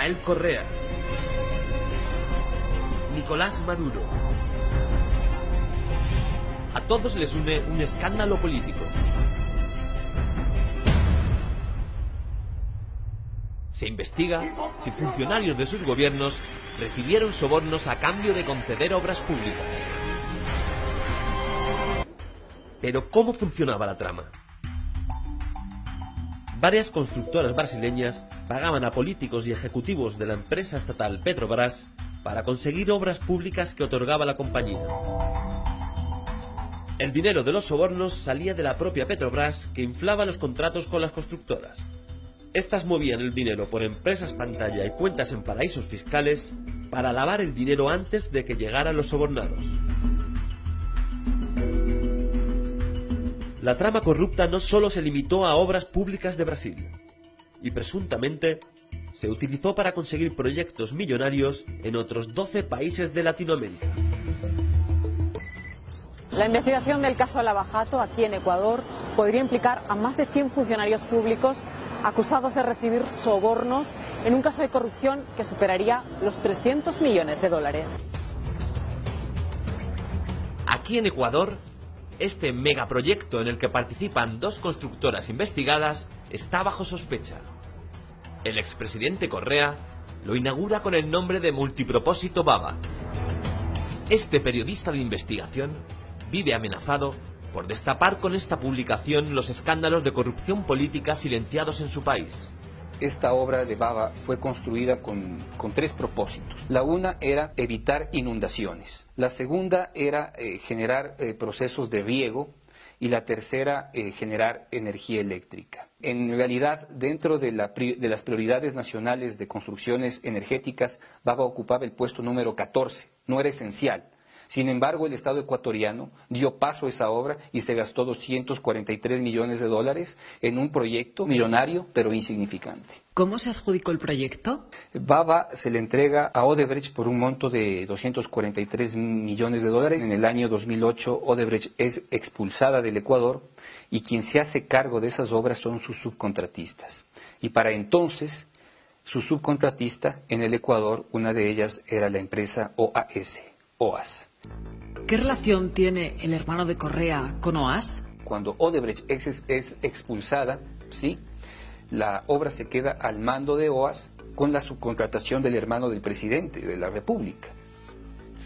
Rafael Correa, Nicolás Maduro. A todos les une un escándalo político. Se investiga si funcionarios de sus gobiernos recibieron sobornos a cambio de conceder obras públicas. Pero ¿cómo funcionaba la trama? Varias constructoras brasileñas pagaban a políticos y ejecutivos de la empresa estatal Petrobras para conseguir obras públicas que otorgaba la compañía. El dinero de los sobornos salía de la propia Petrobras, que inflaba los contratos con las constructoras. Estas movían el dinero por empresas pantalla y cuentas en paraísos fiscales para lavar el dinero antes de que llegaran los sobornados. La trama corrupta no solo se limitó a obras públicas de Brasil, y presuntamente se utilizó para conseguir proyectos millonarios en otros 12 países de Latinoamérica. La investigación del caso Lava Jato aquí en Ecuador podría implicar a más de 100 funcionarios públicos acusados de recibir sobornos en un caso de corrupción que superaría los 300 millones de dólares. Aquí en Ecuador, este megaproyecto en el que participan 2 constructoras investigadas está bajo sospecha. El expresidente Correa lo inaugura con el nombre de Multipropósito Baba. Este periodista de investigación vive amenazado por destapar con esta publicación los escándalos de corrupción política silenciados en su país. Esta obra de Baba fue construida con 3 propósitos. La una era evitar inundaciones, la segunda era generar procesos de riego y la tercera generar energía eléctrica. En realidad, dentro de las prioridades nacionales de construcciones energéticas, Baba ocupaba el puesto número 14, no era esencial. Sin embargo, el Estado ecuatoriano dio paso a esa obra y se gastó 243 millones de dólares en un proyecto millonario pero insignificante. ¿Cómo se adjudicó el proyecto? Baba se le entrega a Odebrecht por un monto de 243 millones de dólares. En el año 2008, Odebrecht es expulsada del Ecuador y quien se hace cargo de esas obras son sus subcontratistas. Y para entonces, su subcontratista en el Ecuador, una de ellas era la empresa OAS. ¿Qué relación tiene el hermano de Correa con OAS? Cuando Odebrecht es expulsada, ¿sí?, la obra se queda al mando de OAS con la subcontratación del hermano del presidente de la República,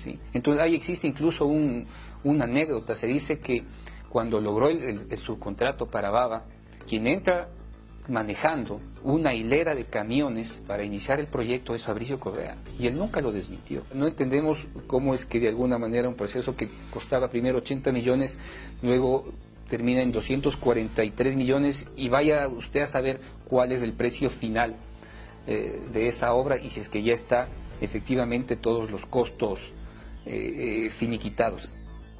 ¿sí? Entonces ahí existe incluso una anécdota. Se dice que cuando logró el subcontrato para Baba, quien entra manejando una hilera de camiones para iniciar el proyecto es Fabricio Correa, y él nunca lo desmintió. No entendemos cómo es que de alguna manera un proceso que costaba primero 80 millones, luego termina en 243 millones y vaya usted a saber cuál es el precio final de esa obra y si es que ya está efectivamente todos los costos finiquitados.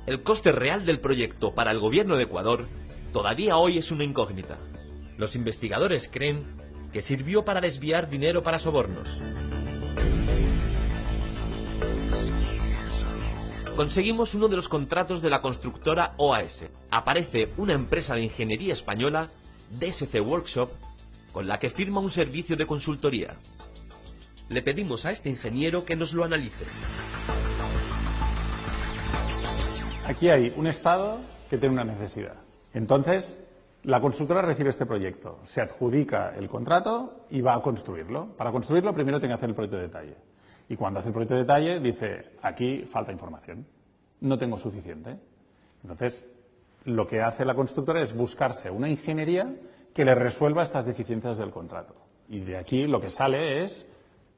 El coste real del proyecto para el gobierno de Ecuador todavía hoy es una incógnita. Los investigadores creen que sirvió para desviar dinero para sobornos. Conseguimos uno de los contratos de la constructora OAS. Aparece una empresa de ingeniería española, DSC Workshop, con la que firma un servicio de consultoría. Le pedimos a este ingeniero que nos lo analice. Aquí hay un Estado que tiene una necesidad. Entonces, la constructora recibe este proyecto, se adjudica el contrato y va a construirlo. Para construirlo primero tiene que hacer el proyecto de detalle. Y cuando hace el proyecto de detalle dice, aquí falta información, no tengo suficiente. Entonces, lo que hace la constructora es buscarse una ingeniería que le resuelva estas deficiencias del contrato. Y de aquí lo que sale es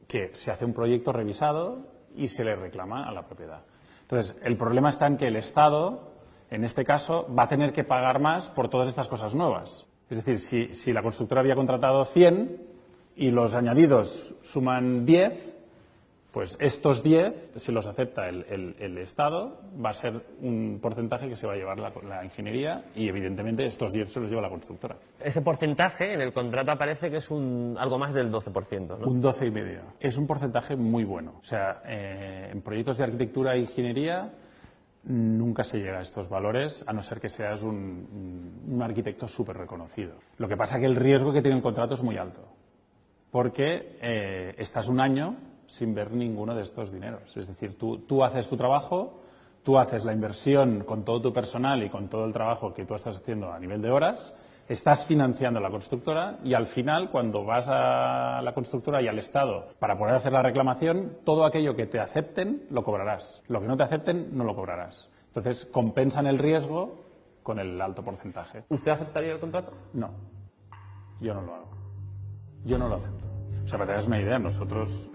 que se hace un proyecto revisado y se le reclama a la propiedad. Entonces, el problema está en que el Estado, en este caso, va a tener que pagar más por todas estas cosas nuevas. Es decir, si la constructora había contratado 100 y los añadidos suman 10, pues estos 10, si los acepta el Estado, va a ser un porcentaje que se va a llevar la ingeniería y, evidentemente, estos 10 se los lleva la constructora. Ese porcentaje en el contrato aparece que es algo más del 12%, ¿no? Un 12,5%. Es un porcentaje muy bueno. O sea, en proyectos de arquitectura e ingeniería nunca se llega a estos valores, a no ser que seas un arquitecto súper reconocido. Lo que pasa es que el riesgo que tiene el contrato es muy alto. porque estás un año sin ver ninguno de estos dineros. Es decir, tú haces tu trabajo, tú haces la inversión con todo tu personal y con todo el trabajo que tú estás haciendo a nivel de horas, estás financiando la constructora y al final, cuando vas a la constructora y al Estado para poder hacer la reclamación, todo aquello que te acepten lo cobrarás. Lo que no te acepten no lo cobrarás. Entonces, compensan el riesgo con el alto porcentaje. ¿Usted aceptaría el contrato? No, yo no lo hago. Yo no lo acepto. O sea, para que te hagas una idea, nosotros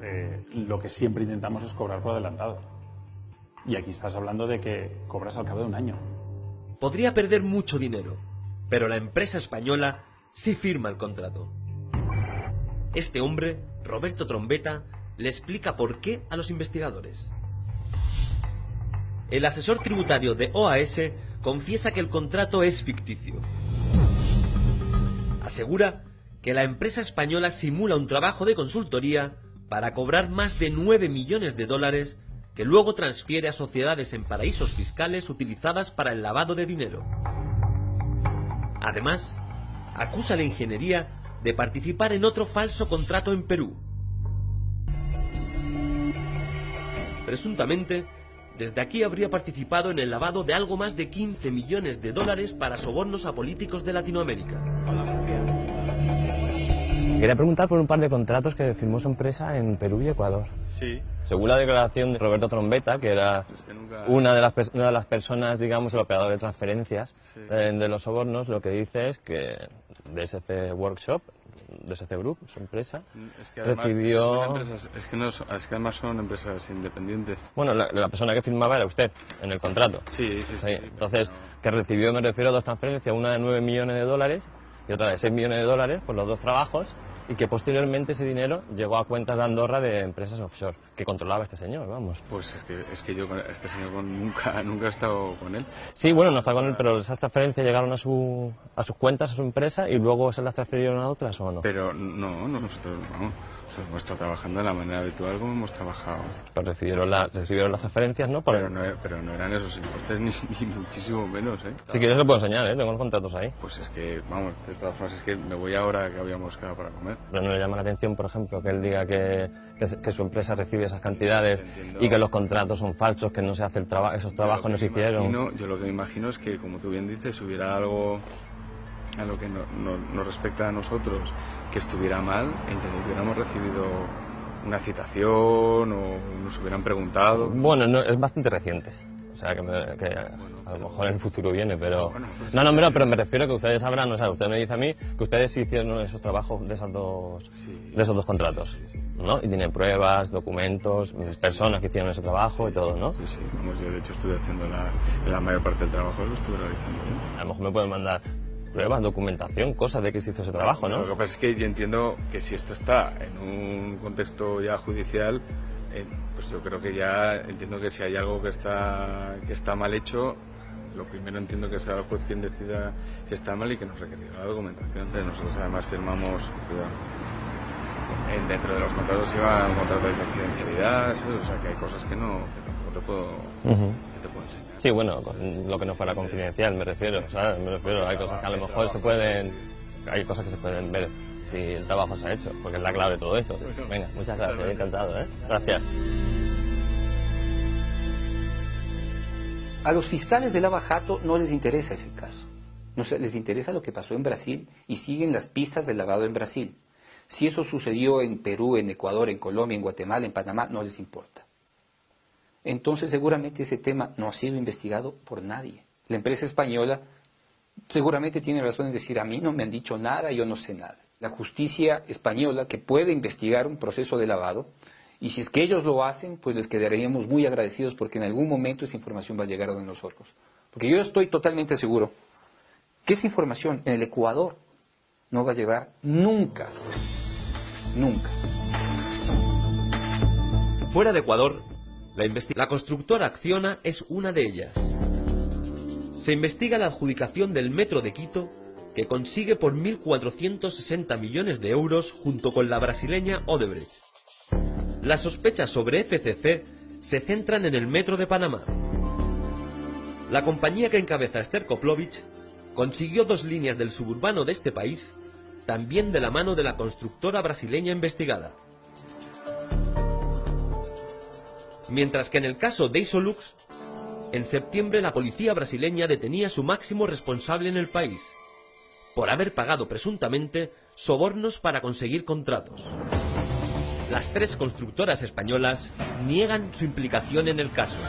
lo que siempre intentamos es cobrar por adelantado. Y aquí estás hablando de que cobras al cabo de un año. Podría perder mucho dinero, pero la empresa española sí firma el contrato. Este hombre, Roberto Trombetta, le explica por qué a los investigadores. El asesor tributario de OAS confiesa que el contrato es ficticio. Asegura que la empresa española simula un trabajo de consultoría para cobrar más de 9 millones de dólares que luego transfiere a sociedades en paraísos fiscales utilizadas para el lavado de dinero. Además, acusa a la ingeniería de participar en otro falso contrato en Perú. Presuntamente, desde aquí habría participado en el lavado de algo más de 15 millones de dólares para sobornos a políticos de Latinoamérica. Quería preguntar por un par de contratos que firmó su empresa en Perú y Ecuador. Sí. Según la declaración de Roberto Trombetta, que era una de las personas, digamos, el operador de transferencias de los sobornos, lo que dice es que DSC Workshop, DSC Group, su empresa, es que además recibió... es que además son empresas independientes. Bueno, la persona que firmaba era usted, en el contrato. Sí. Entonces, que recibió, me refiero a dos transferencias, una de 9 millones de dólares y otra de 6 millones de dólares por los dos trabajos, y que posteriormente ese dinero llegó a cuentas de Andorra de empresas offshore, que controlaba este señor, vamos. Pues es que yo con este señor nunca he estado con él. Sí, bueno, no está con él, pero esas transferencias llegaron a sus cuentas, a su empresa, y luego se las transfirieron a otras, ¿o no? Pero no, nosotros no. Hemos estado trabajando de la manera habitual como hemos trabajado. Pues recibieron las transferencias, ¿no? Pero no eran esos importes ni muchísimo menos, ¿eh? Si quieres lo puedo enseñar, ¿eh? Tengo los contratos ahí. Pues es que, vamos, de todas formas es que me voy ahora que habíamos quedado para comer. Pero no le llama la atención, por ejemplo, que él diga que su empresa recibe esas cantidades y que los contratos son falsos, que no se hace esos trabajos no se hicieron. Yo lo que me imagino es que, como tú bien dices, si hubiera algo a lo que nos respecta a nosotros que estuviera mal, entonces hubiéramos recibido una citación o nos hubieran preguntado. Bueno, no, es bastante reciente. O sea, que a lo mejor en el futuro viene, pero... Bueno, pues pero me refiero a que ustedes sabrán, o sea, usted me dice a mí que ustedes sí hicieron esos trabajos de esos dos contratos, ¿no? Y tienen pruebas, documentos, personas que hicieron ese trabajo y todo, ¿no? Sí, vamos, yo de hecho estuve haciendo la mayor parte del trabajo, lo estuve realizando. A lo mejor me pueden mandar pruebas, documentación, cosas de que se hizo ese trabajo, ¿no? Lo que pasa es que yo entiendo que si esto está en un contexto ya judicial, pues yo creo que ya entiendo que si hay algo que está mal hecho, lo primero entiendo que será el juez quien decida si está mal y que nos requerirá la documentación. Pero nosotros además firmamos, dentro de los contratos iba un contrato de confidencialidad, ¿sabes? O sea que hay cosas que tampoco te puedo enseñar. Sí, bueno, lo que no fuera confidencial me refiero, ¿sabes? Hay cosas que a lo mejor hay cosas que se pueden ver si el trabajo se ha hecho, porque es la clave de todo esto. Venga, muchas gracias, encantado, ¿eh? Gracias. A los fiscales de Lava Jato no les interesa ese caso. No les interesa lo que pasó en Brasil y siguen las pistas del lavado en Brasil. Si eso sucedió en Perú, en Ecuador, en Colombia, en Guatemala, en Panamá, no les importa. Entonces seguramente ese tema no ha sido investigado por nadie. La empresa española seguramente tiene razón en decir, a mí no me han dicho nada, yo no sé nada. La justicia española que puede investigar un proceso de lavado, y si es que ellos lo hacen, pues les quedaríamos muy agradecidos porque en algún momento esa información va a llegar a nosotros. Porque yo estoy totalmente seguro que esa información en el Ecuador no va a llegar nunca. Nunca. Fuera de Ecuador, la constructora Acciona es una de ellas. Se investiga la adjudicación del metro de Quito, que consigue por 1.460 millones de euros junto con la brasileña Odebrecht. Las sospechas sobre FCC se centran en el metro de Panamá. La compañía que encabeza Esther Koplovich consiguió 2 líneas del suburbano de este país también de la mano de la constructora brasileña investigada. Mientras que en el caso de Isolux, en septiembre la policía brasileña detenía a su máximo responsable en el país, por haber pagado presuntamente sobornos para conseguir contratos. Las 3 constructoras españolas niegan su implicación en el caso.